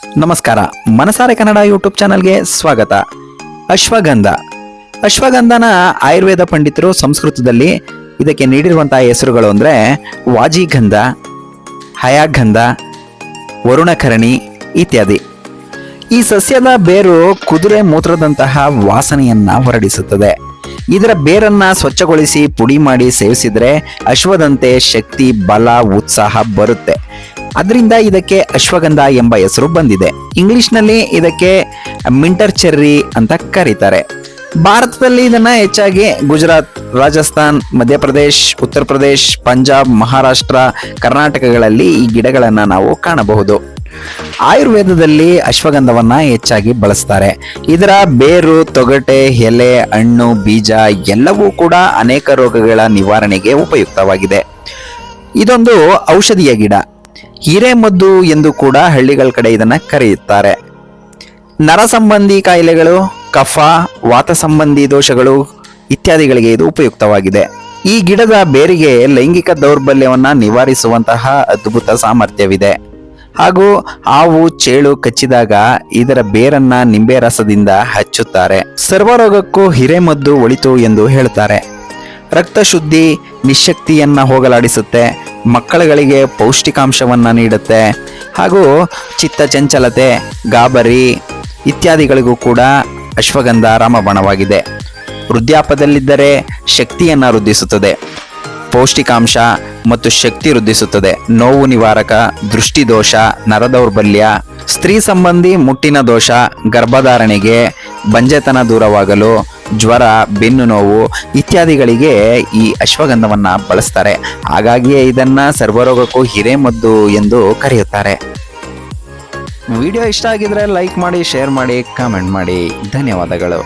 ನಮಸ್ಕಾರ, ಮನಸಾರೆ ಕನ್ನಡ ಯೂಟ್ಯೂಬ್ ಚಾನಲ್ಗೆ ಸ್ವಾಗತ. ಅಶ್ವಗಂಧ. ಅಶ್ವಗಂಧನ ಆಯುರ್ವೇದ ಪಂಡಿತರು ಸಂಸ್ಕೃತದಲ್ಲಿ ಇದಕ್ಕೆ ನೀಡಿರುವಂತಹ ಹೆಸರುಗಳು ಅಂದರೆ ವಾಜಿಗಂಧ, ಹಯಾಗಂಧ, ವರುಣಕರಣಿ ಇತ್ಯಾದಿ. ಈ ಸಸ್ಯದ ಬೇರು ಕುದುರೆ ಮೂತ್ರದಂತಹ ವಾಸನೆಯನ್ನ ಹೊರಡಿಸುತ್ತದೆ. ಇದರ ಬೇರನ್ನ ಸ್ವಚ್ಛಗೊಳಿಸಿ ಪುಡಿ ಮಾಡಿ ಸೇವಿಸಿದ್ರೆ ಅಶ್ವದಂತೆ ಶಕ್ತಿ, ಬಲ, ಉತ್ಸಾಹ ಬರುತ್ತೆ. ಅದರಿಂದ ಇದಕ್ಕೆ ಅಶ್ವಗಂಧ ಎಂಬ ಹೆಸರು ಬಂದಿದೆ. ಇಂಗ್ಲಿಷ್ನಲ್ಲಿ ಇದಕ್ಕೆ ಮಿಂಟರ್ ಚೆರ್ರಿ ಅಂತ ಕರೀತಾರೆ. ಭಾರತದಲ್ಲಿ ಇದನ್ನ ಹೆಚ್ಚಾಗಿ ಗುಜರಾತ್, ರಾಜಸ್ಥಾನ್, ಮಧ್ಯಪ್ರದೇಶ್, ಉತ್ತರ ಪ್ರದೇಶ್, ಪಂಜಾಬ್, ಮಹಾರಾಷ್ಟ್ರ, ಕರ್ನಾಟಕಗಳಲ್ಲಿ ಈ ಗಿಡಗಳನ್ನ ನಾವು ಕಾಣಬಹುದು. ಆಯುರ್ವೇದದಲ್ಲಿ ಅಶ್ವಗಂಧವನ್ನ ಹೆಚ್ಚಾಗಿ ಬಳಸ್ತಾರೆ. ಇದರ ಬೇರು, ತೊಗಟೆ, ಎಲೆ, ಹಣ್ಣು, ಬೀಜ ಎಲ್ಲವೂ ಕೂಡ ಅನೇಕ ರೋಗಗಳ ನಿವಾರಣೆಗೆ ಉಪಯುಕ್ತವಾಗಿದೆ. ಇದೊಂದು ಔಷಧೀಯ ಗಿಡ. ಹಿರೇಮದ್ದು ಎಂದು ಕೂಡ ಹಳ್ಳಿಗಳ ಕಡೆ ಇದನ್ನ ಕರೆಯುತ್ತಾರೆ. ನರ ಸಂಬಂಧಿ ಕಾಯಿಲೆಗಳು, ಕಫ, ವಾತ ಸಂಬಂಧಿ ದೋಷಗಳು ಇತ್ಯಾದಿಗಳಿಗೆ ಇದು ಉಪಯುಕ್ತವಾಗಿದೆ. ಈ ಗಿಡದ ಬೇರಿಗೆ ಲೈಂಗಿಕ ದೌರ್ಬಲ್ಯವನ್ನ ನಿವಾರಿಸುವಂತಹ ಅದ್ಭುತ ಸಾಮರ್ಥ್ಯವಿದೆ. ಹಾಗೂ ಹಾವು, ಚೇಳು ಕಚ್ಚಿದಾಗ ಇದರ ಬೇರನ್ನ ನಿಂಬೆ ರಸದಿಂದ ಹಚ್ಚುತ್ತಾರೆ. ಸರ್ವರೋಗಕ್ಕೂ ಹಿರೇಮದ್ದು ಒಳಿತು ಎಂದು ಹೇಳ್ತಾರೆ. ರಕ್ತ ಶುದ್ಧಿ, ನಿಶಕ್ತಿಯನ್ನ ಹೋಗಲಾಡಿಸುತ್ತೆ, ಮಕ್ಕಳುಗಳಿಗೆ ಪೌಷ್ಟಿಕಾಂಶವನ್ನ ನೀಡುತ್ತೆ, ಹಾಗೂ ಚಿತ್ತ ಚಂಚಲತೆ, ಗಾಬರಿ ಇತ್ಯಾದಿಗಳಿಗೂ ಕೂಡ ಅಶ್ವಗಂಧ ರಾಮಬಾಣವಾಗಿದೆ. ವೃದ್ಧಾಪದಲ್ಲಿದ್ದರೆ ಶಕ್ತಿಯನ್ನ ವೃದ್ಧಿಸುತ್ತದೆ, ಪೌಷ್ಟಿಕಾಂಶ ಮತ್ತು ಶಕ್ತಿ ವೃದ್ಧಿಸುತ್ತದೆ, ನೋವು ನಿವಾರಕ, ದೃಷ್ಟಿ ದೋಷ, ನರದೌರ್ಬಲ್ಯ, ಸ್ತ್ರೀ ಸಂಬಂಧಿ ಮುಟ್ಟಿನ ದೋಷ, ಗರ್ಭಧಾರಣೆಗೆ, ಬಂಜೆತನ ದೂರವಾಗಲು, ಜ್ವರ, ಬೆನ್ನು ನೋವು ಇತ್ಯಾದಿಗಳಿಗೆ ಈ ಅಶ್ವಗಂಧವನ್ನ ಬಳಸ್ತಾರೆ. ಹಾಗಾಗಿಯೇ ಇದನ್ನ ಸರ್ವರೋಗಕ್ಕೂ ಹಿರೇಮದ್ದು ಎಂದು ಕರೆಯುತ್ತಾರೆ. ವಿಡಿಯೋ ಇಷ್ಟ ಆಗಿದ್ರೆ ಲೈಕ್ ಮಾಡಿ, ಶೇರ್ ಮಾಡಿ, ಕಾಮೆಂಟ್ ಮಾಡಿ. ಧನ್ಯವಾದಗಳು.